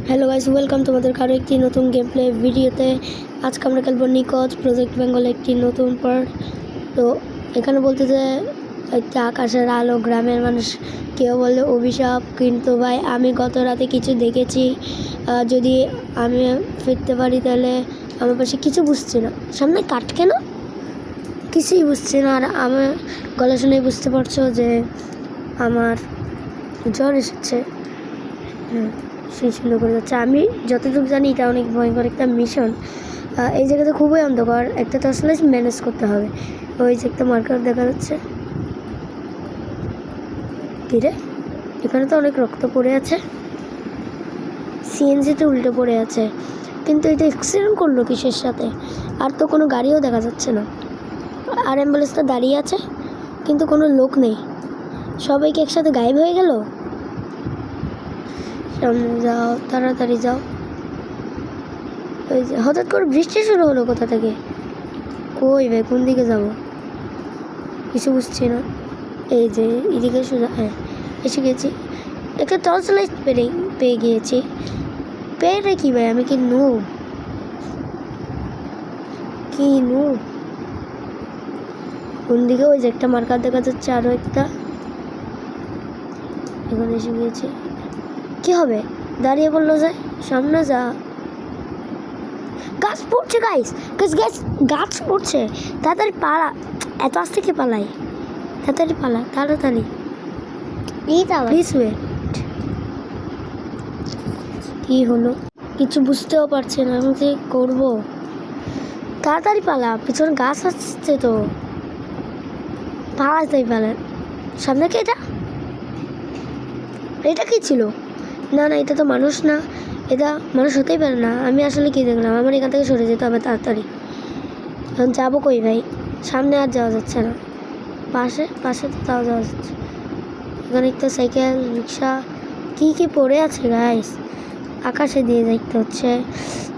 Hello guys, welcome তোমাদের আরও একটি নতুন গেম প্লে ভিডিওতে। আজকে আমরা খেলবো নিখোঁজ প্রজেক্ট বেঙ্গল একটি নতুন পার্ট। তো এখানে বলতে যে একটা আকাশের আলো, গ্রামের মানুষ কেউ বলে অভিশাপ, কিন্তু ভাই আমি গত রাতে কিছু দেখেছি। যদি আমি ফিরতে পারি তাহলে আমার পাশে কিছু বুঝছি না, সামনে কাট কেন কিছুই বুঝছি না। আর আমার গলা শুনে বুঝতে পারছো যে আমার জ্বর এসেছে। সেই শুরু করে যাচ্ছে। আমি যতটুকু জানি এটা অনেক ভয়ঙ্কর একটা মিশন। এই জায়গাতে খুবই অন্ধকার, একটা তো আসলে ম্যানেজ করতে হবে। ওই যে একটা মার্কার দেখা যাচ্ছে। কিরে, এখানে তো অনেক রক্ত পড়ে আছে, সিএনজিতে উল্টে পড়ে আছে, কিন্তু এটা অ্যাক্সিডেন্ট করলো কিসের সাথে? আর তো কোনো গাড়িও দেখা যাচ্ছে না, আর অ্যাম্বুলেন্সটা দাঁড়িয়ে আছে কিন্তু কোনো লোক নেই। সবাইকে একসাথে গায়েব হয়ে গেল। সামনে যাও, তাড়াতাড়ি যাও। ওই যে হঠাৎ করে বৃষ্টি শুরু হলো কোথা থেকে? কই ভাই, কোন দিকে যাব কিছু বুঝছি না। এই যে এদিকে সোজা, হ্যাঁ এসে গেছি। একটা টর্চ লাইট পেয়ে গিয়েছি। পেয়ে কি ভাই, আমি কি নুব? কোন দিকে? ওই যে একটা মার্কার দেখা যাচ্ছে, আরও একটা। এখানে এসে গিয়েছি। কি হবে? দাঁড়িয়ে বললো যে সামনে যা। গাছ পড়ছে গাইস, গাছ পড়ছে। তাড়াতাড়ি পালা, এত আস্তে কি পালাই? তাড়াতাড়ি পালা, তাড়াতাড়ি। Please wait. কি হলো কিছু বুঝতেও পারছি না, আমি কি করবো? তাড়াতাড়ি পালা, পিছনে গাছ আসছে তো। পালাতেই পালা। সামনে কি? এটা কি ছিল? না না, এটা তো মানুষ না, এটা মানুষ হতেই পারে না। আমি আসলে কি দেখলাম? আমার এখান থেকে সরে যেতে হবে তাড়াতাড়ি। এখন যাবো কই ভাই? সামনে আর যাওয়া যাচ্ছে না, পাশে তো তাও যাওয়া যাচ্ছে। এখানে একটা সাইকেল, রিক্সা, কি পড়ে আছে গাইস, আকাশে দিয়ে দেখতে হচ্ছে।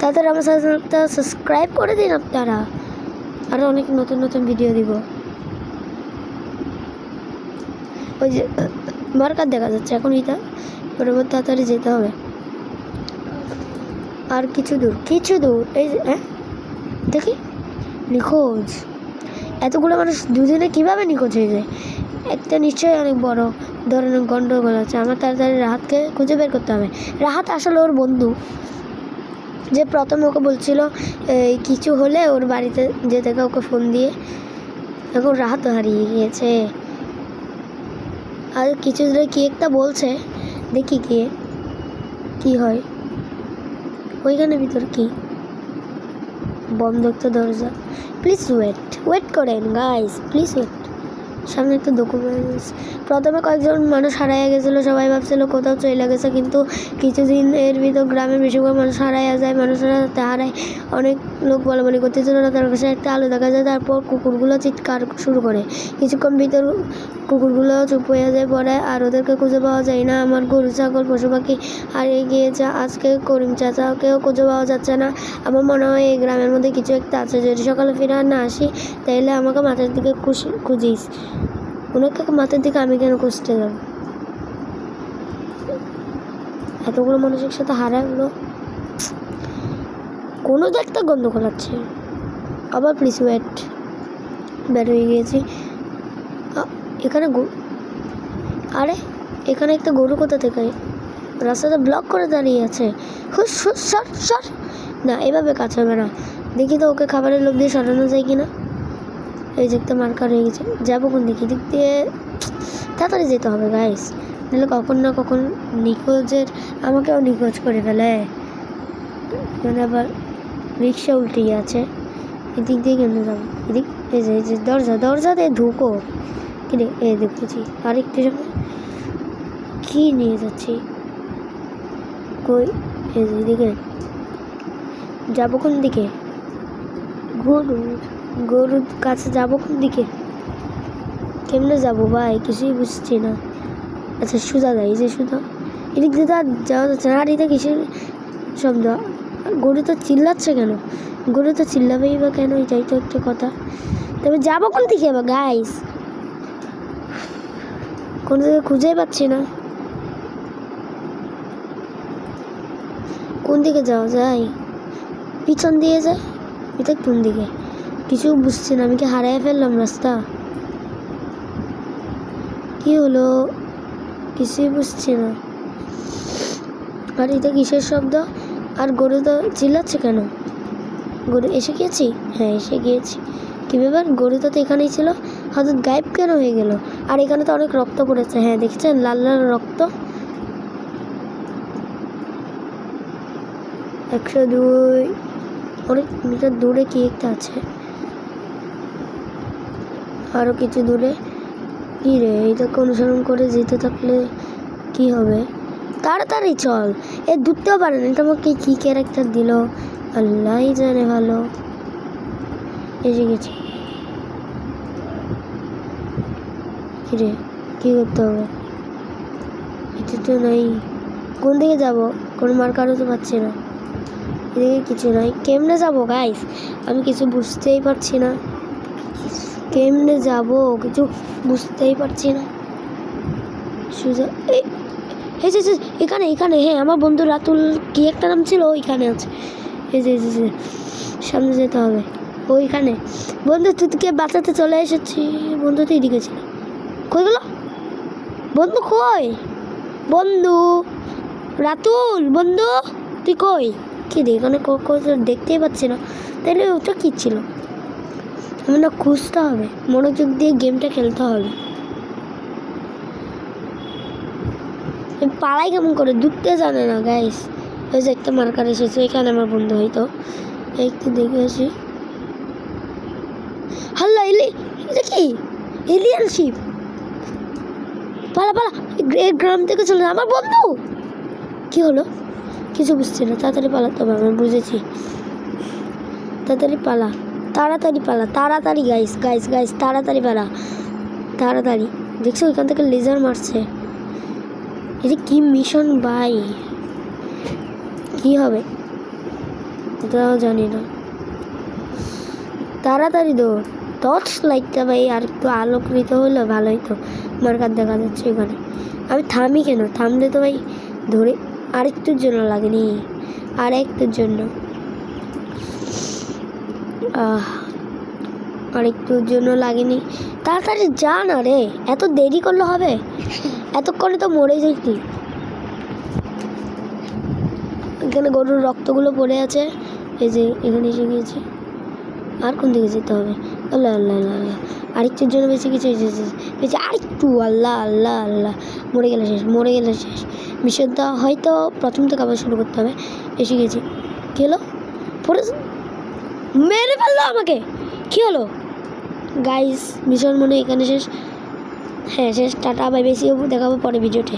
তাদের আমার চ্যানেলটা সাবস্ক্রাইব করে দিন আপনারা, আরও অনেক নতুন নতুন ভিডিও দিব। ওই যে মার্কার দেখা যাচ্ছে, এখন এটা বরাবর তাড়াতাড়ি যেতে হবে। আর কিছু দূর এই যে, হ্যাঁ দেখি নিখোঁজ। এতগুলো মানুষ দুদিনে কীভাবে নিখোঁজ হয়ে যায়? একটা নিশ্চয়ই অনেক বড় ধরনের গন্ডগোল আছে। আমার তাড়াতাড়ি রাহাতকে খুঁজে বের করতে হবে। রাহাত আসলে ওর বন্ধু, যে প্রথমে ওকে বলছিল কিছু হলে ওর বাড়িতে যেতে, ওকে ফোন দিয়ে। এখন রাহাত হারিয়ে গিয়েছে। আর কিছু দূরে কি একটা বলছে, দেখি কি হয়। ওইখানে ভিতর কি বন্ধ একটা দরজা। প্লিজ ওয়েট করেন গাইস, প্লিজ ওয়েট। সামনে একটা ডকুমেন্টস। প্রথমে কয়েকজন মানুষ হারাইয়া গেছিলো, সবাই ভাবছিল কোথাও চলে গেছে, কিন্তু কিছুদিন এর ভিতর গ্রামের বেশিরভাগ মানুষ হারাইয়া যায়। মানুষরা হারায়, অনেক লোক বলাবলি করতেছিল না, তার কাছে একটা আলো দেখা যায়। তারপর কুকুরগুলো চিৎকার শুরু করে। কিছুক্ষণ ভিতর কুকুরগুলো চুপ হয়ে যায় পরে, আর ওদেরকে খুঁজে পাওয়া যায় না। আমার গরু ছাগল পশু পাখি হারিয়ে গিয়েছে। আজকে করিম চাচাকেও খুঁজে পাওয়া যাচ্ছে না। আমার মনে হয় এই গ্রামের মধ্যে কিছু একটা আছে। যদি সকালে ফিরে না আসি তাহলে আমাকে মাথার দিকে খুঁজিস। ওনাকে মাথার দিকে আমি কেন খুঁজতে যাব? এতগুলো মানুষের সাথে হারায় হলো, কোনো তো একটা গন্ধ খোলাচ্ছে। আবার প্লিজ ওয়েট। বের হয়ে গিয়েছি। এখানে আরে এখানে একটা গরু কোথা থেকে? রাস্তাটা ব্লক করে দাঁড়িয়ে আছে। সর না, এভাবে কাজ হবে না। দেখি তো ওকে খাবারের লোভ দিয়ে সরানো যায় কিনা। এই যে একটা মার্কার হয়ে গেছে। যাবো কোন দিকে? দিক দিয়ে তাড়াতাড়ি যেতে হবে গাইস, নাহলে কখন না কখন নিখোঁজের আমাকেও নিখোঁজ করে ফেলে। এখানে আবার রিক্সা উল্টেই আছে। এদিক দিয়ে কেন যাবো? এদিক, এই যে দরজা দিয়ে ঢুকো। কিনে দেখতেছি আরেকটু সময় কি নিয়ে যাচ্ছি কই? এই যে এদিকে যাবো কোন দিকে? গরুর কাছে যাবো কোন দিকে? কেমনে যাবো ভাই, কিছুই বুঝছি না। আচ্ছা সুজা যায়, এই যে সুজা। এদিক দিয়ে তো আর যাওয়া যাচ্ছে না। আর এটা কিসের শব্দ? গরু তো চিল্লাচ্ছে কেন? গরু তো চিল্লাবেই বা কেন? এটাই তো একটা কথা। তবে যাবো কোন দিকে বা গাইস? কোনো দিকে খুঁজেই পাচ্ছি না। কোন দিকে যাওয়া যায়? পিছন দিয়ে যায়, এটা কোন দিকে কিছু বুঝছি না। আমি কি হারিয়ে ফেললাম রাস্তা? কি হলো কিছুই বুঝছি না। আর এটা কিসের শব্দ? আর গরু তো চিল্লাচ্ছে কেন? গরু এসে গিয়েছি? হ্যাঁ এসে গিয়েছি। কী ব্যাপার? গরু তো এখানেই ছিল, হঠাৎ গায়েব কেন হয়ে গেল? আর এখানে তো অনেক রক্ত পড়েছে। হ্যাঁ দেখছেন, লাল লাল রক্ত। 102 অনেক মিটার দূরে কি একটা আছে, আরও কিছু দূরে। কী রে, এইটাকে অনুসরণ করে যেতে থাকলে কি হবে? তাড়াতাড়ি চল, এ ধরতেও পারে না। এটা আমাকে কী ক্যারেক্টার দিল আল্লাহই জানে ভালো। এসে গেছি। কী রে, কী করতে হবে? এটা তো নাই। কোন দিকে যাব? কোনো মার্কারও তো পাচ্ছি না। এদিকে কিছু নাই। কেমনে যাব গাইস? আমি কিছু বুঝতেই পারছি না। কেমনে যাব কিছু বুঝতেই পারছি না। সুজা এখানে এখানে, হ্যাঁ আমার বন্ধু রাতুল কি একটা নাম ছিল, ওইখানে আছে। এই যে সামনে যেতে হবে ওইখানে। বন্ধু তুইকে বাঁচাতে চলে এসেছি। বন্ধু তো এদিকে ছিল, কই গেল বন্ধু? কই বন্ধু? রাতুল বন্ধু তুই কই? কি রে এখানে দেখতেই পাচ্ছি না। তাহলে ওটা কী ছিল? আমার না খুঁজতে হবে, মনোযোগ দিয়ে গেমটা খেলতে হবে। পালাই কেমন করে? ডুবতে জানে না গাইস। ওই যে একটা মার্কার এসেছে, এখানে আমার বন্ধু হয়তো। একটু দেখে আসি। হাল্লা এটা কি? Alien ship. পালা পালা, গ্রাম থেকে চলে আমার বন্ধু। কি হলো কিছু বুঝছি না। তাড়াতাড়ি পালাতে হবে। আমি বুঝেছি, তাড়াতাড়ি পালা, তাড়াতাড়ি পালা, তাড়াতাড়ি গাইস গাইস গাইস তাড়াতাড়ি পালা, তাড়াতাড়ি। দেখছো ওইখান থেকে লেজার মারছে। এটা কি মিশন ভাই? কি হবে এটাও জানি না। তাড়াতাড়ি দৌড়। টর্চ লাইটটা ভাই আর একটু আলোকৃত হলে ভালোই তো। মার্কার দেখা যাচ্ছে এখানে। আমি থামি কেন? থামলে তো ভাই ধরে। আরেকটুর জন্য লাগেনি, আর একটুর জন্য, আরেকটুর জন্য লাগেনি। তাড়াতাড়ি যা না রে, এত দেরি করলে হবে? এতক্ষণে তো মরে যাইতি। এখানে গরুর রক্তগুলো পড়ে আছে। এই যে এখানে এসে গিয়েছি। আর কোন দিকে যেতে হবে? আল্লাহ আল্লাহ আল্লাহ আল্লাহ। আরেকটুর জন্য বেশি কিছু বেশি আরেকটু। আল্লাহ আল্লাহ আল্লাহ। মরে গেলে শেষ, মরে গেলে শেষ। মিশনটা হয়তো প্রথম থেকে আবার শুরু করতে হবে। এসে গেছি। কী হলো? পরে মেরে ফেললো আমাকে। কী হলো গাইস? মিশন মনে এখানে শেষ। হ্যাঁ শেষ। টাটা বাই, বেশি দেখাবো পরে ভিডিওতে।